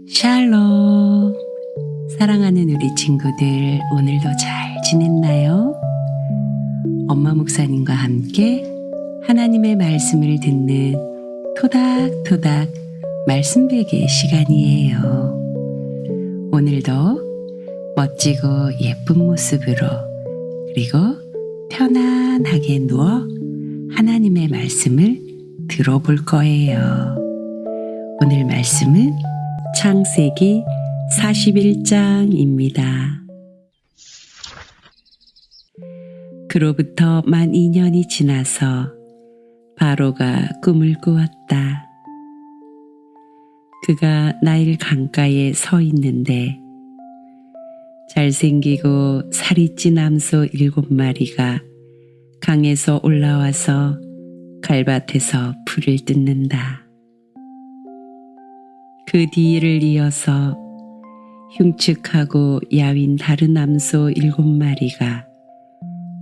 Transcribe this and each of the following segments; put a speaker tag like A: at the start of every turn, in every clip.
A: 샬롬. 사랑하는 우리 친구들, 오늘도 잘 지냈나요? 엄마 목사님과 함께 하나님의 말씀을 듣는 토닥토닥 말씀 베개 시간이에요. 오늘도 멋지고 예쁜 모습으로, 그리고 편안하게 누워 하나님의 말씀을 들어볼 거예요. 오늘 말씀은 창세기 41장입니다. 그로부터 만 2년이 지나서 바로가 꿈을 꾸었다. 그가 나일 강가에 서 있는데 잘생기고 살이 찐 암소 7마리가 강에서 올라와서 갈밭에서 풀을 뜯는다. 그 뒤를 이어서 흉측하고 야윈 다른 암소 7마리가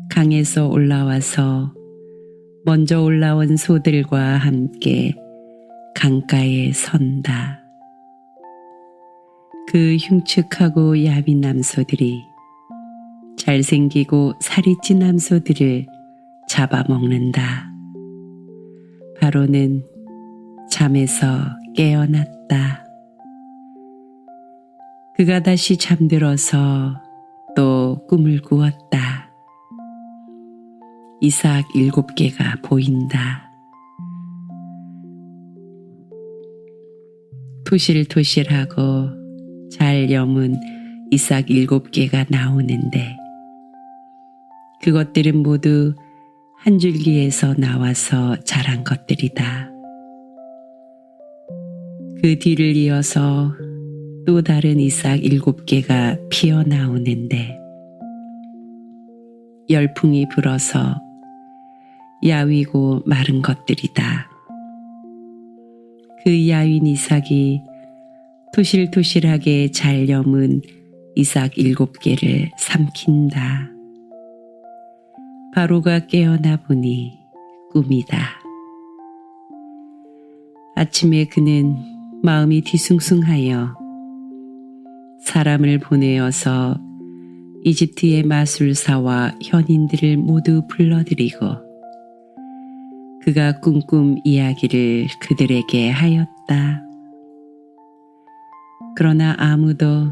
A: 강에서 올라와서 먼저 올라온 소들과 함께 강가에 선다. 그 흉측하고 야윈 암소들이 잘생기고 살이 찐 암소들을 잡아먹는다. 바로는 잠에서 깨어났다. 그가 다시 잠들어서 또 꿈을 꾸었다. 이삭 7개가 보인다. 토실토실하고 잘 여문 이삭 7개가 나오는데 그것들은 모두 한 줄기에서 나와서 자란 것들이다. 그 뒤를 이어서 또 다른 이삭 7개가 피어나오는데 열풍이 불어서 야위고 마른 것들이다. 그 야윈 이삭이 토실토실하게 잘 여문 이삭 7개를 삼킨다. 바로가 깨어나 보니 꿈이다. 아침에 그는 마음이 뒤숭숭하여 사람을 보내어서 이집트의 마술사와 현인들을 모두 불러들이고 그가 꿈꾼 이야기를 그들에게 하였다. 그러나 아무도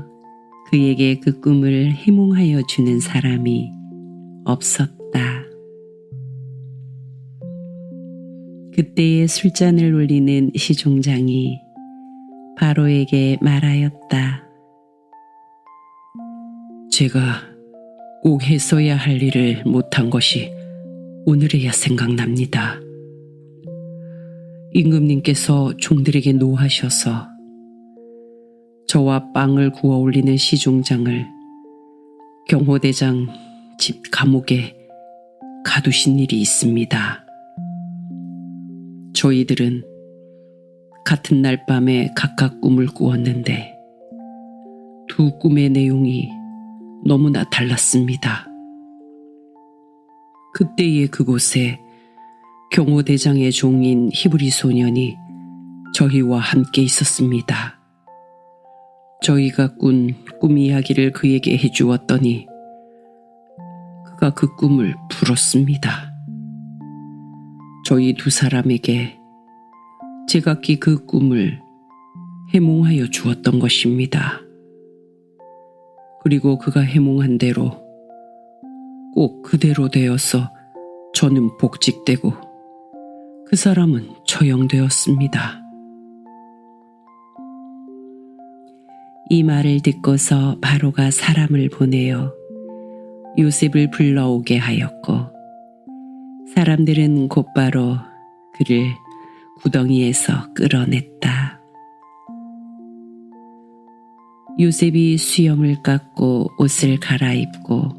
A: 그에게 그 꿈을 해몽하여 주는 사람이 없었다. 그때에 술잔을 올리는 시종장이 바로에게 말하였다. 제가 꼭 했어야 할 일을 못한 것이 오늘에야 생각납니다. 임금님께서 종들에게 노하셔서 저와 빵을 구워 올리는 시종장을 경호대장 집 감옥에 가두신 일이 있습니다. 저희들은 같은 날 밤에 각각 꿈을 꾸었는데 두 꿈의 내용이 너무나 달랐습니다. 그때에 그곳에 경호대장의 종인 히브리 소년이 저희와 함께 있었습니다. 저희가 꾼 꿈 이야기를 그에게 해주었더니 그가 그 꿈을 풀었습니다. 저희 두 사람에게 제각기 그 꿈을 해몽하여 주었던 것입니다. 그리고 그가 해몽한 대로 꼭 그대로 되어서 저는 복직되고 그 사람은 처형되었습니다. 이 말을 듣고서 바로가 사람을 보내어 요셉을 불러오게 하였고 사람들은 곧바로 그를 구덩이에서 끌어냈다. 요셉이 수염을 깎고 옷을 갈아입고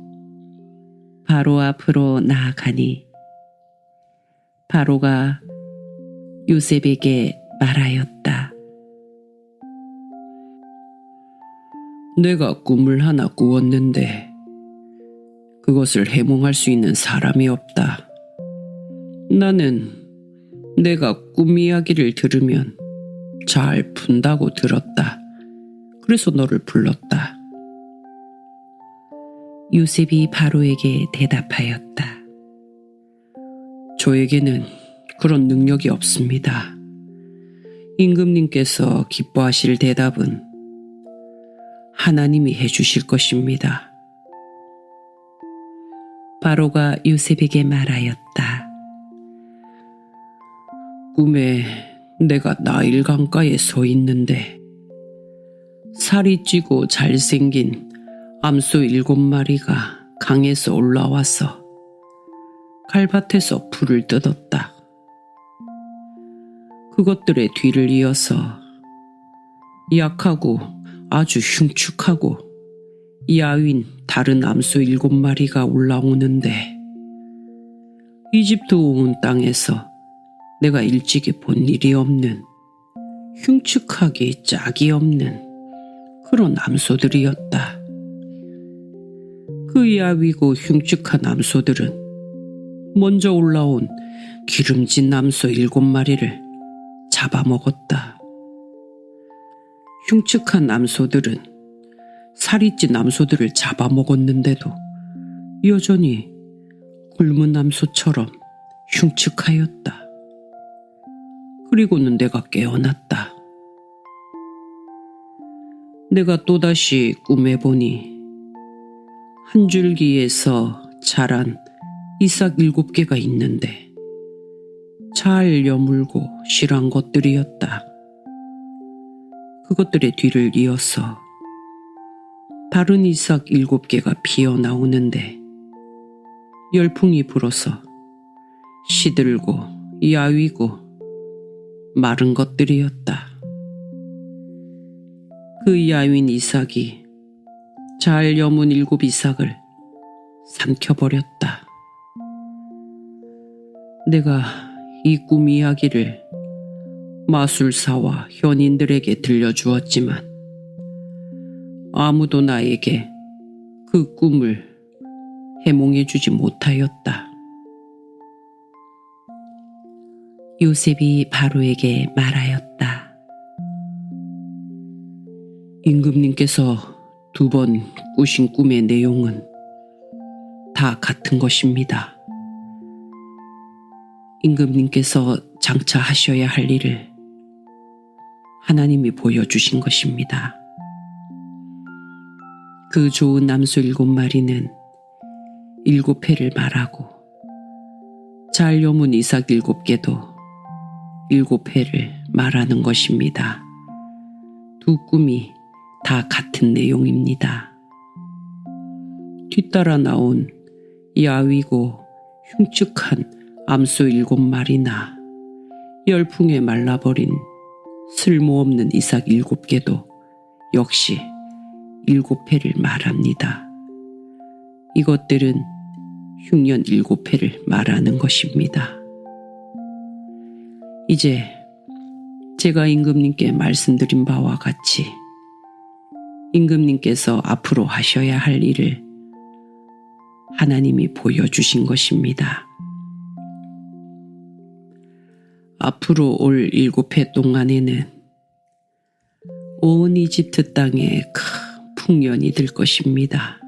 A: 바로 앞으로 나아가니 바로가 요셉에게 말하였다. 내가 꿈을 하나 꾸었는데 그것을 해몽할 수 있는 사람이 없다. 나는 내가 꿈 이야기를 들으면 잘 푼다고 들었다. 그래서 너를 불렀다. 요셉이 바로에게 대답하였다. 저에게는 그런 능력이 없습니다. 임금님께서 기뻐하실 대답은 하나님이 해주실 것입니다. 바로가 요셉에게 말하였다. 꿈에 내가 나일 강가에 서 있는데 살이 찌고 잘생긴 암소 7마리가 강에서 올라와서 갈밭에서 풀을 뜯었다. 그것들의 뒤를 이어서 약하고 아주 흉측하고 야윈 다른 암소 7마리가 올라오는데 이집트 온 땅에서 내가 일찍이 본 일이 없는 흉측하게 짝이 없는 그런 암소들이었다. 그 야위고 흉측한 암소들은 먼저 올라온 기름진 암소 7마리를 잡아먹었다. 흉측한 암소들은 살이 찐 암소들을 잡아먹었는데도 여전히 굶은 암소처럼 흉측하였다. 그리고는 내가 깨어났다. 내가 또다시 꿈에 보니 한 줄기에서 자란 이삭 7개가 있는데 잘 여물고 실한 것들이었다. 그것들의 뒤를 이어서 다른 이삭 7개가 피어나오는데 열풍이 불어서 시들고 야위고 마른 것들이었다. 그 야윈 이삭이 잘 여문 7 이삭을 삼켜버렸다. 내가 이 꿈 이야기를 마술사와 현인들에게 들려주었지만 아무도 나에게 그 꿈을 해몽해주지 못하였다. 요셉이 바로에게 말하였다. 임금님께서 2번 꾸신 꿈의 내용은 다 같은 것입니다. 임금님께서 장차 하셔야 할 일을 하나님이 보여주신 것입니다. 그 좋은 암소 7마리는 7회를 말하고 잘 여문 이삭 7개도 7회를 말하는 것입니다. 2 꿈이 다 같은 내용입니다. 뒤따라 나온 야위고 흉측한 암소 7마리나 열풍에 말라버린 쓸모없는 이삭 7개도 역시 7회를 말합니다. 이것들은 흉년 7회를 말하는 것입니다. 이제 제가 임금님께 말씀드린 바와 같이 임금님께서 앞으로 하셔야 할 일을 하나님이 보여주신 것입니다. 앞으로 올 7회 동안에는 온 이집트 땅에 큰 풍년이 들 것입니다.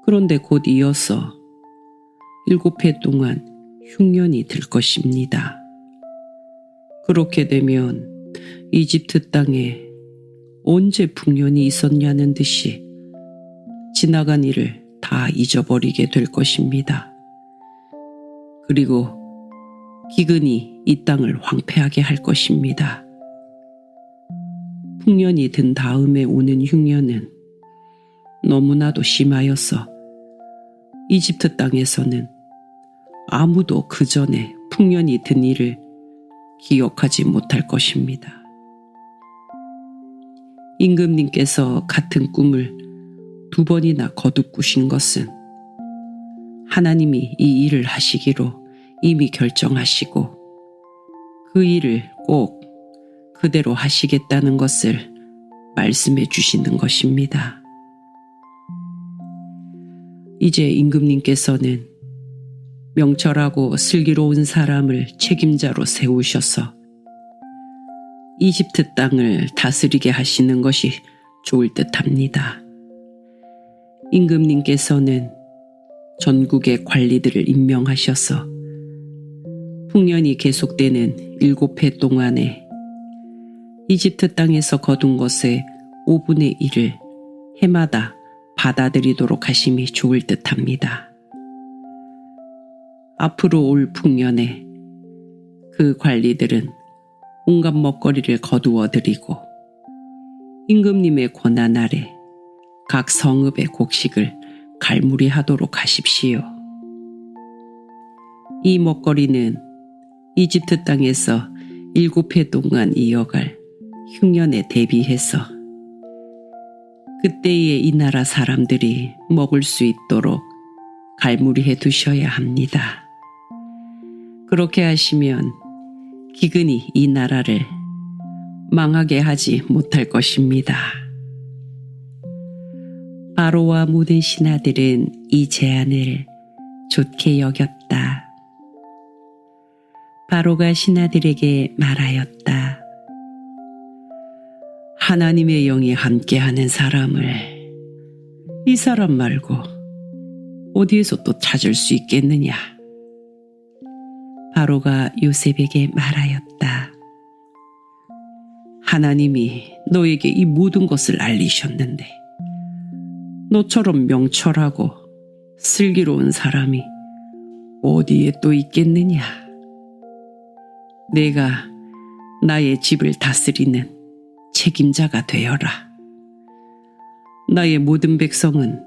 A: 그런데 곧 이어서 7회 동안 흉년이 들 것입니다. 그렇게 되면 이집트 땅에 언제 풍년이 있었냐는 듯이 지나간 일을 다 잊어버리게 될 것입니다. 그리고 기근이 이 땅을 황폐하게 할 것입니다. 풍년이 든 다음에 오는 흉년은 너무나도 심하여서 이집트 땅에서는 아무도 그 전에 풍년이 든 일을 기억하지 못할 것입니다. 임금님께서 같은 꿈을 2번이나 거듭 꾸신 것은 하나님이 이 일을 하시기로 이미 결정하시고 그 일을 꼭 그대로 하시겠다는 것을 말씀해 주시는 것입니다. 이제 임금님께서는 명철하고 슬기로운 사람을 책임자로 세우셔서 이집트 땅을 다스리게 하시는 것이 좋을 듯합니다. 임금님께서는 전국의 관리들을 임명하셔서 풍년이 계속되는 7해 동안에 이집트 땅에서 거둔 것의 5분의 1을 해마다 받아들이도록 하심이 좋을 듯합니다. 앞으로 올 풍년에 그 관리들은 온갖 먹거리를 거두어 드리고 임금님의 권한 아래 각 성읍의 곡식을 갈무리하도록 하십시오. 이 먹거리는 이집트 땅에서 7해 동안 이어갈 흉년에 대비해서 그때의 이 나라 사람들이 먹을 수 있도록 갈무리해 두셔야 합니다. 그렇게 하시면 기근이 이 나라를 망하게 하지 못할 것입니다. 바로와 모든 신하들은 이 제안을 좋게 여겼다. 바로가 신하들에게 말하였다. 하나님의 영이 함께하는 사람을 이 사람 말고 어디에서 또 찾을 수 있겠느냐? 바로가 요셉에게 말하였다. 하나님이 너에게 이 모든 것을 알리셨는데 너처럼 명철하고 슬기로운 사람이 어디에 또 있겠느냐? 내가 나의 집을 다스리는 책임자가 되어라. 나의 모든 백성은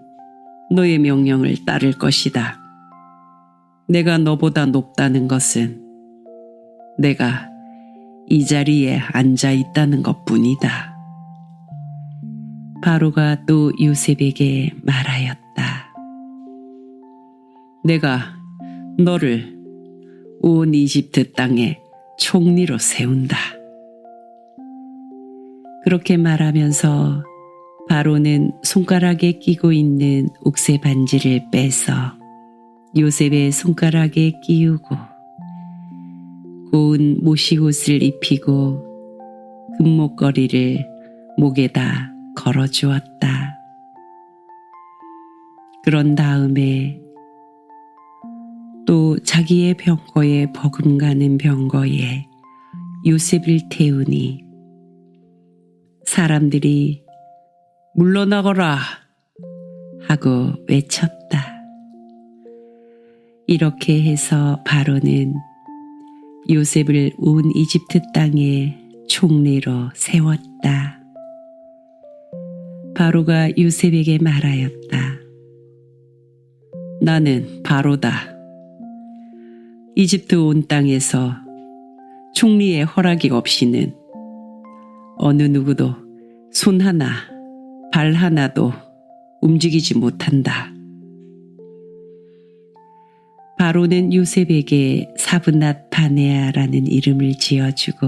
A: 너의 명령을 따를 것이다. 내가 너보다 높다는 것은 내가 이 자리에 앉아 있다는 것뿐이다. 바로가 또 요셉에게 말하였다. 내가 너를 온 이집트 땅에 총리로 세운다. 그렇게 말하면서 바로는 손가락에 끼고 있는 옥새 반지를 빼서 요셉의 손가락에 끼우고 고운 모시옷을 입히고 금목걸이를 목에다 걸어주었다. 그런 다음에 또 자기의 병거에 버금가는 병거에 요셉을 태우니 사람들이 물러나거라 하고 외쳤다. 이렇게 해서 바로는 요셉을 온 이집트 땅에 총리로 세웠다. 바로가 요셉에게 말하였다. 나는 바로다. 이집트 온 땅에서 총리의 허락이 없이는 어느 누구도 손 하나, 발 하나도 움직이지 못한다. 바로는 요셉에게 사브낫 바네아라는 이름을 지어주고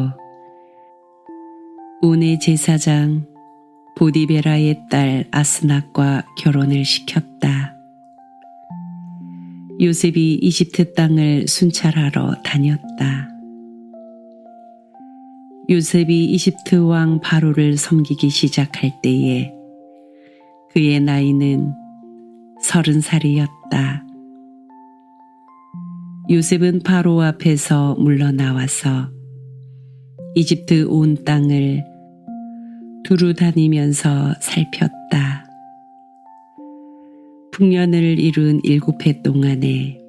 A: 온의 제사장 보디베라의 딸 아스낫과 결혼을 시켰다. 요셉이 이집트 땅을 순찰하러 다녔다. 요셉이 이집트 왕 바로를 섬기기 시작할 때에 그의 나이는 30살이었다. 요셉은 바로 앞에서 물러나와서 이집트 온 땅을 두루 다니면서 살폈다. 풍년을 이룬 7해 동안에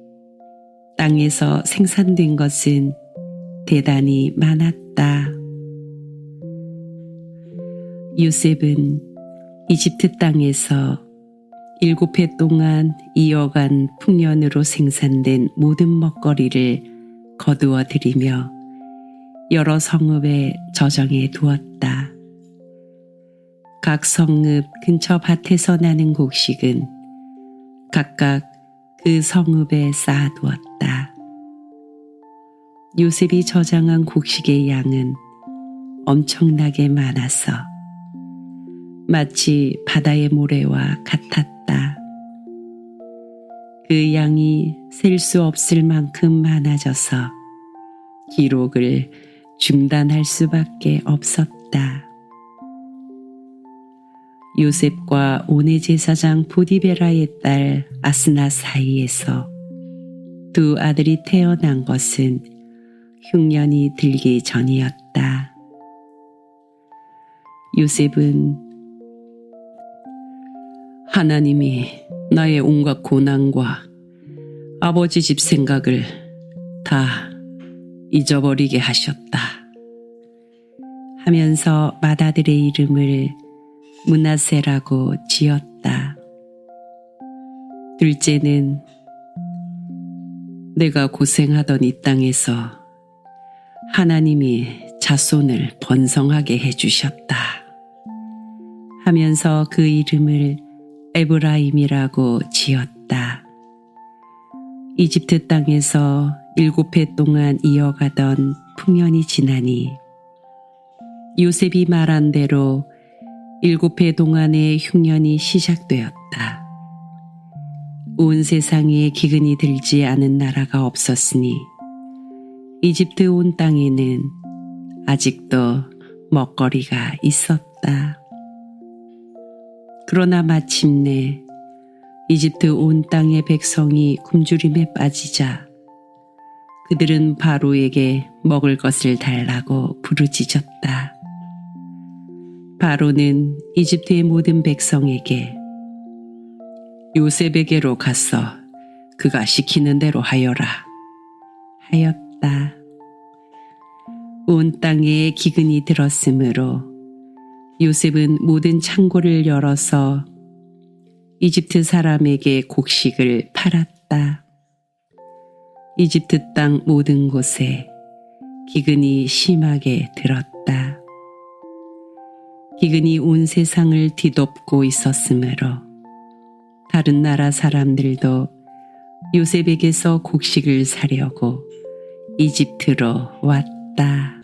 A: 땅에서 생산된 것은 대단히 많았다. 요셉은 이집트 땅에서 7해 동안 이어간 풍년으로 생산된 모든 먹거리를 거두어 들이며 여러 성읍에 저장해 두었다. 각 성읍 근처 밭에서 나는 곡식은 각각 그 성읍에 쌓아두었다. 요셉이 저장한 곡식의 양은 엄청나게 많아서 마치 바다의 모래와 같았다. 그 양이 셀 수 없을 만큼 많아져서 기록을 중단할 수밖에 없었다. 요셉과 오네 제사장 보디베라의 딸 아스나 사이에서 두 아들이 태어난 것은 흉년이 들기 전이었다. 요셉은 하나님이 나의 온갖 고난과 아버지 집 생각을 다 잊어버리게 하셨다 하면서 맏아들의 이름을 므낫세라고 지었다. 둘째는 내가 고생하던 이 땅에서 하나님이 자손을 번성하게 해주셨다 하면서 그 이름을 에브라임이라고 지었다. 이집트 땅에서 7해 동안 이어가던 풍년이 지나니 요셉이 말한 대로 7해 동안의 흉년이 시작되었다. 온 세상에 기근이 들지 않은 나라가 없었으니 이집트 온 땅에는 아직도 먹거리가 있었다. 그러나 마침내 이집트 온 땅의 백성이 굶주림에 빠지자 그들은 바로에게 먹을 것을 달라고 부르짖었다. 바로는 이집트의 모든 백성에게 요셉에게로 가서 그가 시키는 대로 하여라 하였다. 온 땅에 기근이 들었으므로 요셉은 모든 창고를 열어서 이집트 사람에게 곡식을 팔았다. 이집트 땅 모든 곳에 기근이 심하게 들었다. 기근이 온 세상을 뒤덮고 있었으므로 다른 나라 사람들도 요셉에게서 곡식을 사려고 이집트로 왔다.